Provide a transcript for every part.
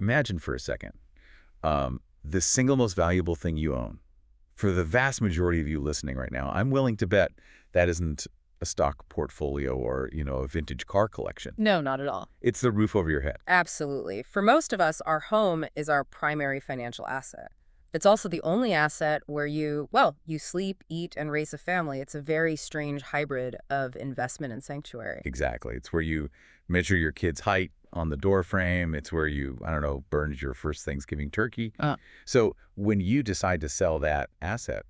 Imagine for a second, the single most valuable thing you own. For the vast majority of you listening right now, I'm willing to bet that isn't a stock portfolio or, a vintage car collection. No, not at all. It's the roof over your head. Absolutely. For most of us, our home is our primary financial asset. It's also the only asset where you sleep, eat, and raise a family. It's a very strange hybrid of investment and sanctuary. Exactly. It's where you measure your kid's height on the door frame. It's where you, I don't know, burned your first Thanksgiving turkey. So when you decide to sell that asset,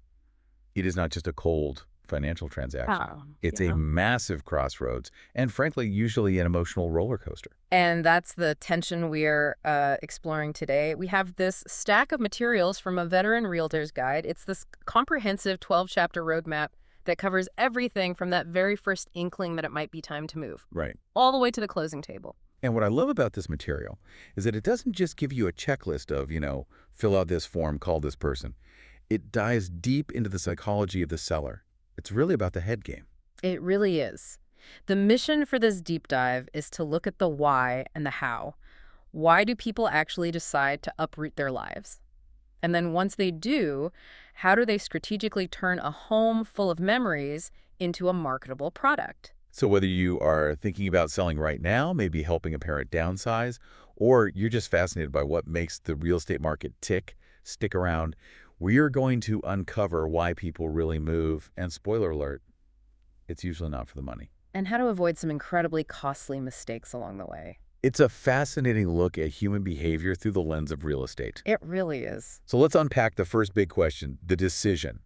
it is not just a cold financial transaction. It's a massive crossroads and, frankly, usually an emotional roller coaster. And that's the tension we're exploring today. We have this stack of materials from a veteran realtor's guide. It's this comprehensive 12-chapter roadmap that covers everything from that very first inkling that it might be time to move. Right. All the way to the closing table. And what I love about this material is that it doesn't just give you a checklist of, fill out this form, call this person. It dives deep into the psychology of the seller. It's really about the head game. It really is. The mission for this deep dive is to look at the why and the how. Why do people actually decide to uproot their lives? And then once they do, how do they strategically turn a home full of memories into a marketable product? So whether you are thinking about selling right now, maybe helping a parent downsize, or you're just fascinated by what makes the real estate market stick around, we are going to uncover why people really move. And spoiler alert, it's usually not for the money. And how to avoid some incredibly costly mistakes along the way. It's a fascinating look at human behavior through the lens of real estate. It really is. So let's unpack the first big question, the decision.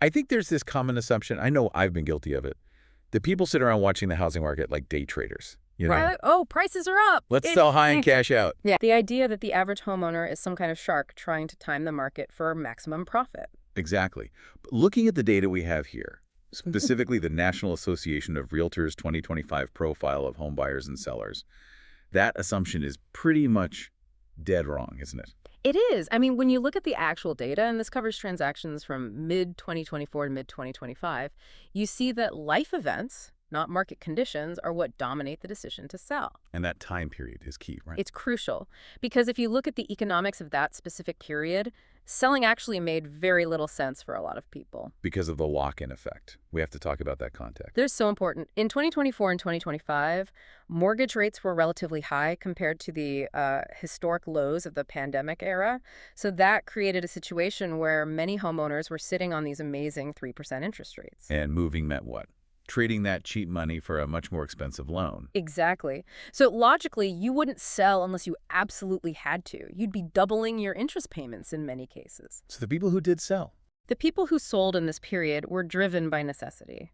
I think there's this common assumption, I know I've been guilty of it, that people sit around watching the housing market like day traders. Right. Oh, prices are up. Let's sell high and cash out. Yeah. The idea that the average homeowner is some kind of shark trying to time the market for maximum profit. Exactly. But looking at the data we have here, specifically the National Association of Realtors 2025 profile of home buyers and sellers, that assumption is pretty much dead wrong, isn't it? It is. I mean, when you look at the actual data, and this covers transactions from mid-2024 to mid-2025, you see that life events, not market conditions, are what dominate the decision to sell. And that time period is key, right? It's crucial because if you look at the economics of that specific period, selling actually made very little sense for a lot of people. Because of the lock-in effect. We have to talk about that context. They're so important. In 2024 and 2025, mortgage rates were relatively high compared to the historic lows of the pandemic era. So that created a situation where many homeowners were sitting on these amazing 3% interest rates. And moving meant what? Trading that cheap money for a much more expensive loan. Exactly. So logically, you wouldn't sell unless you absolutely had to. You'd be doubling your interest payments in many cases. So the people who did sell. The people who sold in this period were driven by necessity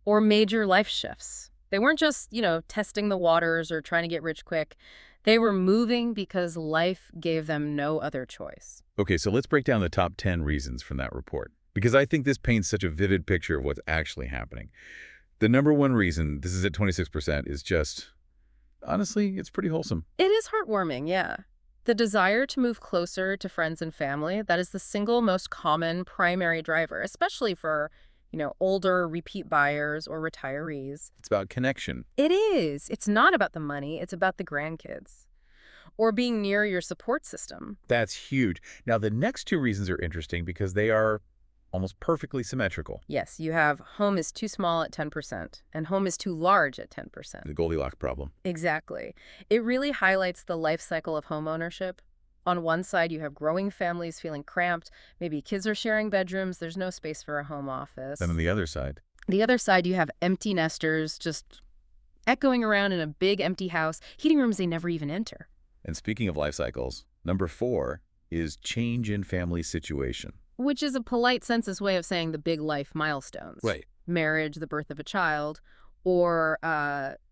or major life shifts. They weren't just, testing the waters or trying to get rich quick. They were moving because life gave them no other choice. Okay, so let's break down the top 10 reasons from that report, because I think this paints such a vivid picture of what's actually happening. The number one reason, this is at 26%, is just, honestly, it's pretty wholesome. It is heartwarming, yeah. The desire to move closer to friends and family, that is the single most common primary driver, especially for, older repeat buyers or retirees. It's about connection. It is. It's not about the money. It's about the grandkids or being near your support system. That's huge. Now, the next two reasons are interesting because they are almost perfectly symmetrical. Yes, you have home is too small at 10% and home is too large at 10%. The Goldilocks problem. Exactly. It really highlights the life cycle of home ownership. On one side, you have growing families feeling cramped. Maybe kids are sharing bedrooms. There's no space for a home office. Then on the other side, you have empty nesters just echoing around in a big empty house, heating rooms they never even enter. And speaking of life cycles, number 4 is change in family situation. Which is a polite census way of saying the big life milestones. Right. Marriage, the birth of a child, or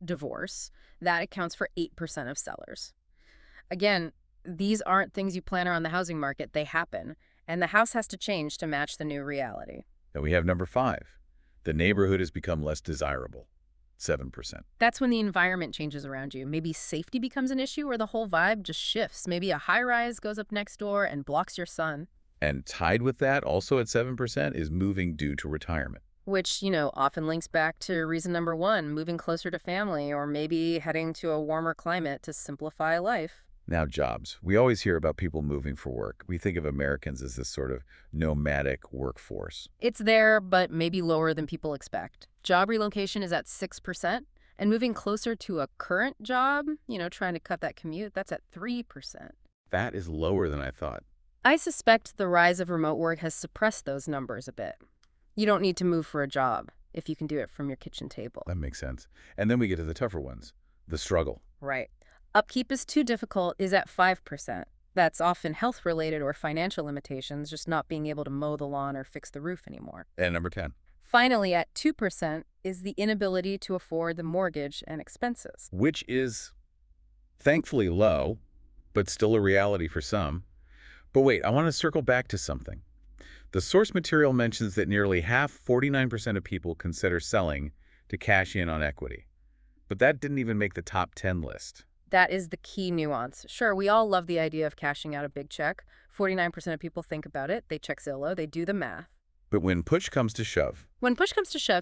divorce. That accounts for 8% of sellers. Again, these aren't things you plan around the housing market. They happen. And the house has to change to match the new reality. Then we have number 5. The neighborhood has become less desirable. 7%. That's when the environment changes around you. Maybe safety becomes an issue or the whole vibe just shifts. Maybe a high-rise goes up next door and blocks your sun. And tied with that, also at 7%, is moving due to retirement. Which, often links back to reason number 1, moving closer to family or maybe heading to a warmer climate to simplify life. Now, jobs. We always hear about people moving for work. We think of Americans as this sort of nomadic workforce. It's there, but maybe lower than people expect. Job relocation is at 6%, and moving closer to a current job, trying to cut that commute, that's at 3%. That is lower than I thought. I suspect the rise of remote work has suppressed those numbers a bit. You don't need to move for a job if you can do it from your kitchen table. That makes sense. And then we get to the tougher ones, the struggle. Right. Upkeep is too difficult is at 5%. That's often health-related or financial limitations, just not being able to mow the lawn or fix the roof anymore. And number 10. Finally, at 2% is the inability to afford the mortgage and expenses. Which is thankfully low, but still a reality for some. But wait, I want to circle back to something. The source material mentions that nearly half, 49% of people consider selling to cash in on equity. But that didn't even make the top 10 list. That is the key nuance. Sure, we all love the idea of cashing out a big check. 49% of people think about it. They check Zillow. They do the math. But when push comes to shove,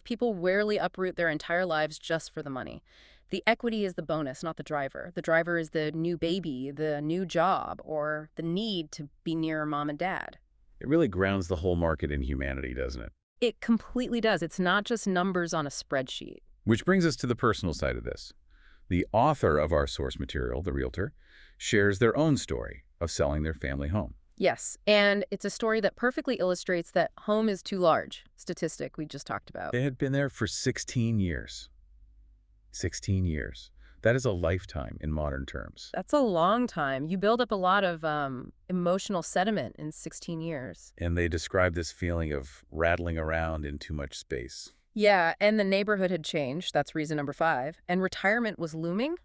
People rarely uproot their entire lives just for the money. The equity is the bonus, not the driver. The driver is the new baby, the new job, or the need to be near mom and dad. it really grounds the whole market in humanity, doesn't it? It completely does. It's not just numbers on a spreadsheet. Which brings us to the personal side of this. The author of our source material, the realtor, shares their own story of selling their family home. Yes, and it's a story that perfectly illustrates that home is too large, statistic we just talked about. They had been there for 16 years. 16 years. That is a lifetime in modern terms. That's a long time. You build up a lot of emotional sediment in 16 years. And they describe this feeling of rattling around in too much space. Yeah, and the neighborhood had changed. That's reason number 5. And retirement was looming.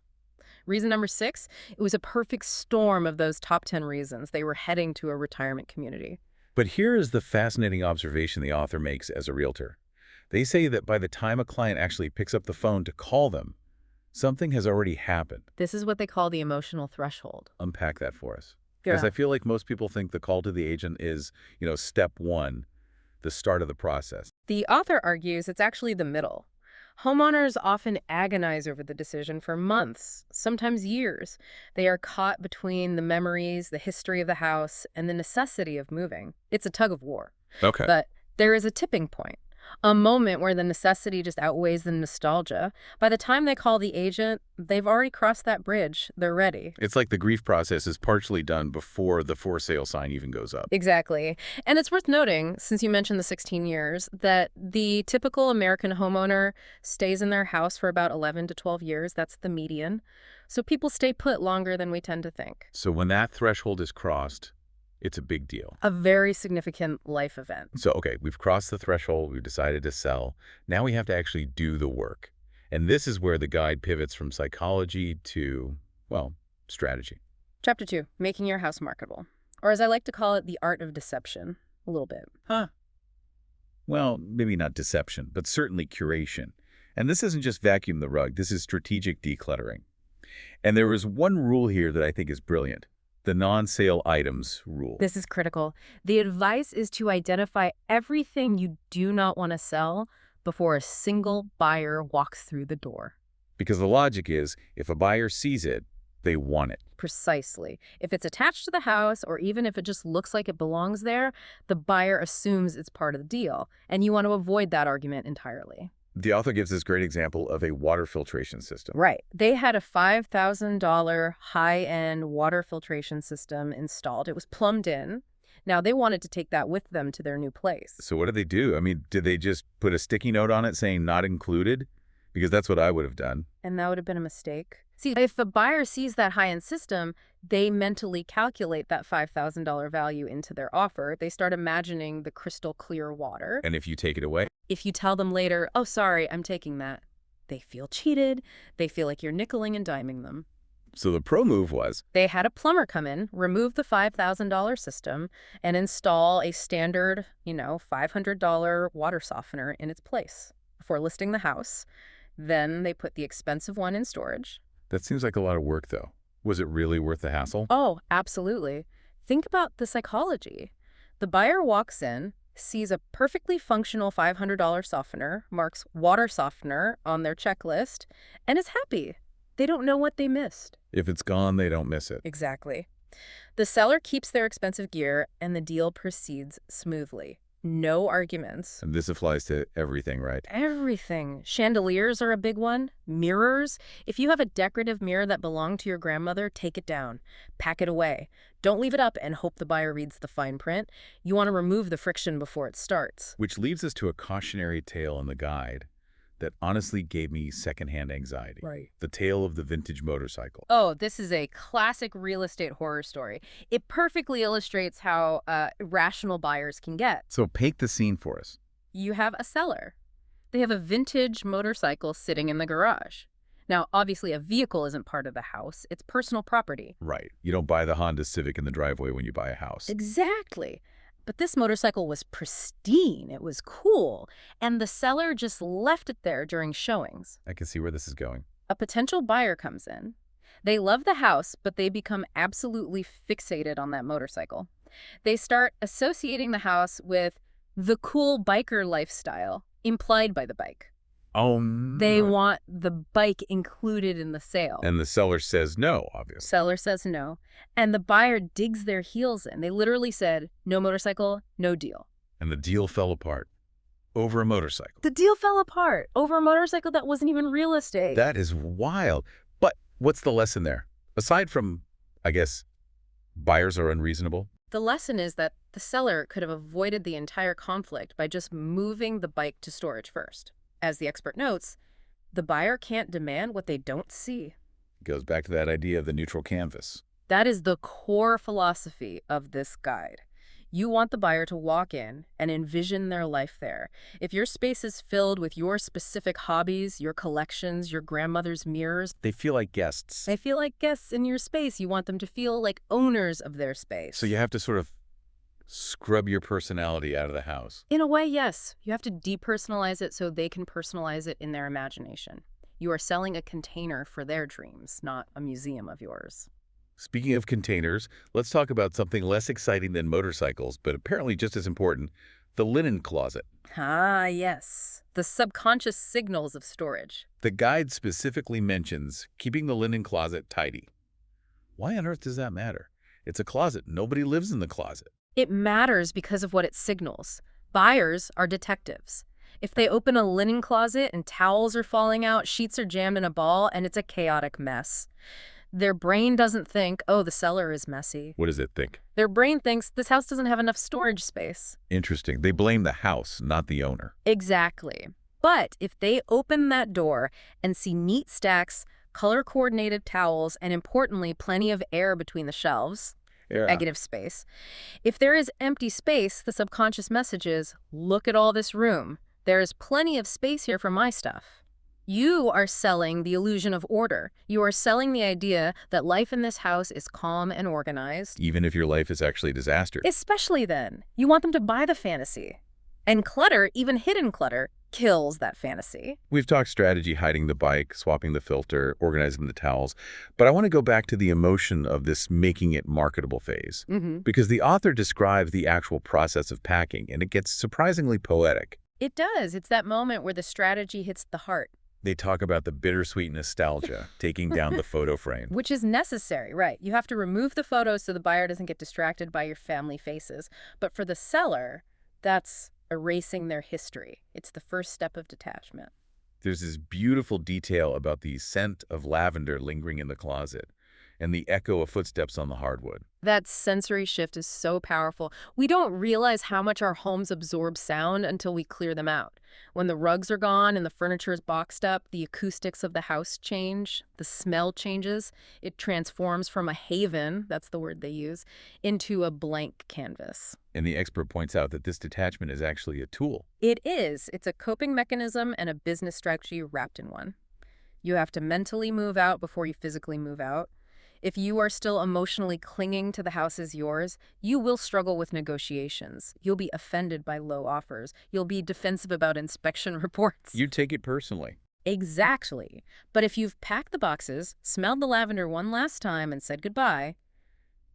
Reason number 6, it was a perfect storm of those top 10 reasons. They were heading to a retirement community. But here is the fascinating observation the author makes as a realtor. They say that by the time a client actually picks up the phone to call them, something has already happened. This is what they call the emotional threshold. Unpack that for us. Yeah. Because I feel like most people think the call to the agent is, step 1, the start of the process. The author argues it's actually the middle. Homeowners often agonize over the decision for months, sometimes years. They are caught between the memories, the history of the house, and the necessity of moving. It's a tug of war. Okay. But there is a tipping point, a moment where the necessity just outweighs the nostalgia. By the time they call the agent, they've already crossed that bridge. They're ready. It's like the grief process is partially done before the for sale sign even goes up. Exactly. And it's worth noting, since you mentioned the 16 years, that the typical American homeowner stays in their house for about 11 to 12 years. That's the median. So people stay put longer than we tend to think. So when that threshold is crossed, it's a big deal. A very significant life event. So, okay, we've crossed the threshold, we've decided to sell. Now we have to actually do the work. And this is where the guide pivots from psychology to, strategy. Chapter 2, making your house marketable. Or as I like to call it, the art of deception. A little bit. Well, maybe not deception, but certainly curation. And this isn't just vacuum the rug, this is strategic decluttering. And there is one rule here that I think is brilliant. The non-sale items rule. This is critical. The advice is to identify everything you do not want to sell before a single buyer walks through the door. Because the logic is, if a buyer sees it, they want it. Precisely. If it's attached to the house, or even if it just looks like it belongs there, the buyer assumes it's part of the deal, and you want to avoid that argument entirely. The author gives this great example of a water filtration system. Right. They had a $5,000 high-end water filtration system installed. It was plumbed in. Now, they wanted to take that with them to their new place. So what did they do? I mean, did they just put a sticky note on it saying not included? Because that's what I would have done. And that would have been a mistake. See, if a buyer sees that high-end system, they mentally calculate that $5,000 value into their offer. They start imagining the crystal clear water. And if you take it away? If you tell them later, oh, sorry, I'm taking that, they feel cheated. They feel like you're nickeling and diming them. So the pro move was? They had a plumber come in, remove the $5,000 system, and install a standard, $500 water softener in its place before listing the house. Then they put the expensive one in storage. That seems like a lot of work, though. Was it really worth the hassle? Oh, absolutely. Think about the psychology. The buyer walks in, sees a perfectly functional $500 softener, marks water softener on their checklist, and is happy. They don't know what they missed. If it's gone, they don't miss it. Exactly. The seller keeps their expensive gear, and the deal proceeds smoothly. No arguments. And this applies to everything, right? Everything. Chandeliers are a big one. Mirrors. If you have a decorative mirror that belonged to your grandmother, take it down. Pack it away. Don't leave it up and hope the buyer reads the fine print. You want to remove the friction before it starts. Which leads us to a cautionary tale in the guide that honestly gave me secondhand anxiety. Right. The tale of the vintage motorcycle. Oh, this is a classic real estate horror story. It perfectly illustrates how irrational buyers can get. So paint the scene for us. You have a seller. They have a vintage motorcycle sitting in the garage. Now, obviously, a vehicle isn't part of the house. It's personal property. Right. You don't buy the Honda Civic in the driveway when you buy a house. Exactly. But this motorcycle was pristine. It was cool. And the seller just left it there during showings. I can see where this is going. A potential buyer comes in. They love the house, but they become absolutely fixated on that motorcycle. They start associating the house with the cool biker lifestyle implied by the bike. Oh, They want the bike included in the sale. And the seller says no, obviously. Seller says no. And the buyer digs their heels in. They literally said, no motorcycle, no deal. And the deal fell apart over a motorcycle. The deal fell apart over a motorcycle that wasn't even real estate. That is wild. But what's the lesson there? Aside from, I guess, buyers are unreasonable? The lesson is that the seller could have avoided the entire conflict by just moving the bike to storage first. As the expert notes, the buyer can't demand what they don't see. Goes back to that idea of the neutral canvas. That is the core philosophy of this guide. You want the buyer to walk in and envision their life there. If your space is filled with your specific hobbies, your collections, your grandmother's mirrors, They feel like guests. they feel like guests in your space. You want them to feel like owners of their space. So you have to sort of scrub your personality out of the house. In a way, yes. You have to depersonalize it so they can personalize it in their imagination. You are selling a container for their dreams, not a museum of yours. Speaking of containers, let's talk about something less exciting than motorcycles, but apparently just as important, the linen closet. Ah, yes. The subconscious signals of storage. The guide specifically mentions keeping the linen closet tidy. Why on earth does that matter? It's a closet. Nobody lives in the closet. It matters because of what it signals. Buyers are detectives. If they open a linen closet and towels are falling out, sheets are jammed in a ball, and it's a chaotic mess, their brain doesn't think, oh, the cellar is messy. What does it think? Their brain thinks this house doesn't have enough storage space. Interesting. They blame the house, not the owner. Exactly. But if they open that door and see neat stacks, color-coordinated towels, and importantly, plenty of air between the shelves, negative space. If there is empty space, the subconscious message is, look at all this room. There is plenty of space here for my stuff. You are selling the illusion of order. You are selling the idea that life in this house is calm and organized. Even if your life is actually a disaster. Especially then. You want them to buy the fantasy. And clutter, even hidden clutter, kills that fantasy. We've talked strategy, hiding the bike, swapping the filter, organizing the towels, but I want to go back to the emotion of this making it marketable phase. Because the author describes the actual process of packing, and it gets surprisingly poetic. It does. It's that moment where the strategy hits the heart. They talk about the bittersweet nostalgia, taking down the photo frame. Which is necessary, right? You have to remove the photos so the buyer doesn't get distracted by your family faces. But for the seller, that's erasing their history. It's the first step of detachment. There's this beautiful detail about the scent of lavender lingering in the closet and the echo of footsteps on the hardwood. That sensory shift is so powerful. We don't realize how much our homes absorb sound until we clear them out. When the rugs are gone and the furniture is boxed up, the acoustics of the house change, the smell changes. It transforms from a haven, that's the word they use, into a blank canvas. And the expert points out that this detachment is actually a tool. It is. It's a coping mechanism and a business strategy wrapped in one. You have to mentally move out before you physically move out. If you are still emotionally clinging to the house as yours, you will struggle with negotiations. You'll be offended by low offers. You'll be defensive about inspection reports. You take it personally. Exactly. But if you've packed the boxes, smelled the lavender one last time, and said goodbye,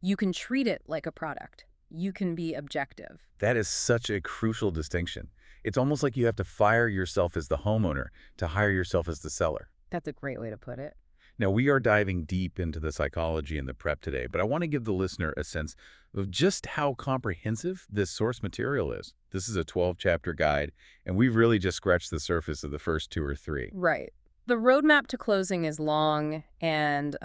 you can treat it like a product. You can be objective. That is such a crucial distinction. It's almost like you have to fire yourself as the homeowner to hire yourself as the seller. That's a great way to put it. Now, we are diving deep into the psychology and the prep today, but I want to give the listener a sense of just how comprehensive this source material is. This is a 12-chapter guide, and we've really just scratched the surface of the first two or three. Right. The roadmap to closing is long and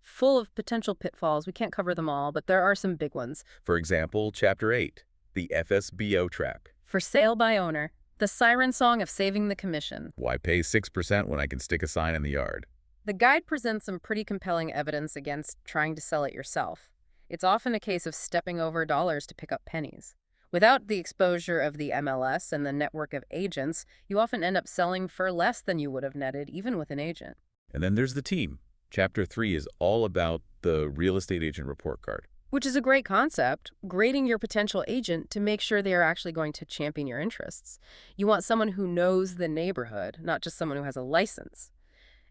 full of potential pitfalls. We can't cover them all, but there are some big ones. For example, Chapter 8, the FSBO trap. For sale by owner, the siren song of saving the commission. Why pay 6% when I can stick a sign in the yard? The guide presents some pretty compelling evidence against trying to sell it yourself. It's often a case of stepping over dollars to pick up pennies. Without the exposure of the MLS and the network of agents, you often end up selling for less than you would have netted, even with an agent. And then there's the team. Chapter 3 is all about the real estate agent report card. Which is a great concept, grading your potential agent to make sure they are actually going to champion your interests. You want someone who knows the neighborhood, not just someone who has a license.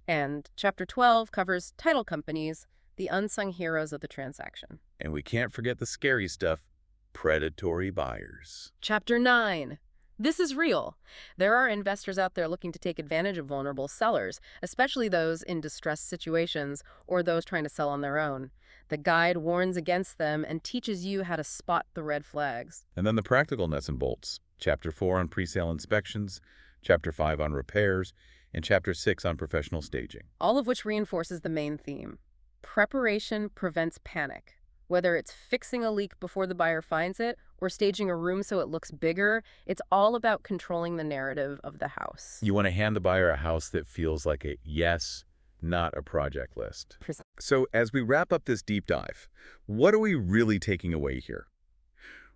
And Chapter 12 covers title companies, the unsung heroes of the transaction. And we can't forget the scary stuff, predatory buyers. Chapter 9. This is real. There are investors out there looking to take advantage of vulnerable sellers, especially those in distressed situations or those trying to sell on their own. The guide warns against them and teaches you how to spot the red flags. And then the practical nuts and bolts. Chapter 4 on pre-sale inspections, Chapter 5 on repairs, and Chapter 6 on professional staging. All of which reinforces the main theme. Preparation prevents panic. Whether it's fixing a leak before the buyer finds it or staging a room so it looks bigger, it's all about controlling the narrative of the house. You want to hand the buyer a house that feels like a yes, not a project list. So as we wrap up this deep dive, what are we really taking away here?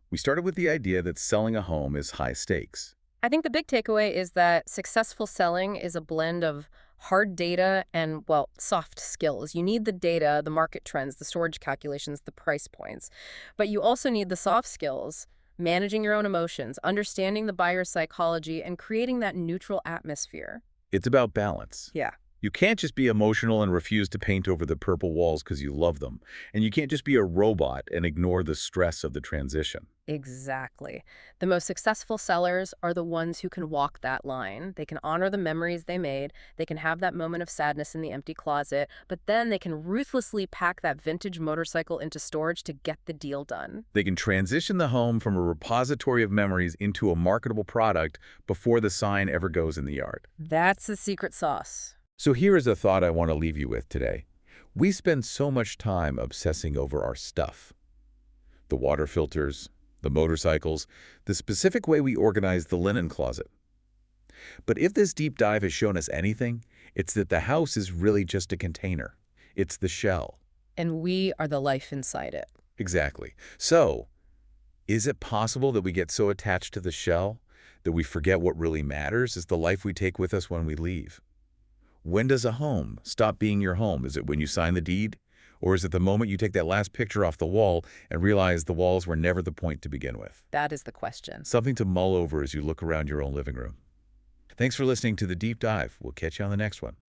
We started with the idea that selling a home is high stakes. I think the big takeaway is that successful selling is a blend of hard data and, well, soft skills. You need the data, the market trends, the storage calculations, the price points. But you also need the soft skills, managing your own emotions, understanding the buyer's psychology, and creating that neutral atmosphere. It's about balance. Yeah. You can't just be emotional and refuse to paint over the purple walls because you love them. And you can't just be a robot and ignore the stress of the transition. Exactly. The most successful sellers are the ones who can walk that line. They can honor the memories they made. They can have that moment of sadness in the empty closet, but then they can ruthlessly pack that vintage motorcycle into storage to get the deal done. They can transition the home from a repository of memories into a marketable product before the sign ever goes in the yard. That's the secret sauce. So here is a thought I want to leave you with today. We spend so much time obsessing over our stuff. The water filters, the motorcycles, the specific way we organize the linen closet. But if this deep dive has shown us anything, it's that the house is really just a container. It's the shell. And we are the life inside it. Exactly. So, is it possible that we get so attached to the shell that we forget what really matters is the life we take with us when we leave? When does a home stop being your home? Is it when you sign the deed? Or is it the moment you take that last picture off the wall and realize the walls were never the point to begin with? That is the question. Something to mull over as you look around your own living room. Thanks for listening to The Deep Dive. We'll catch you on the next one.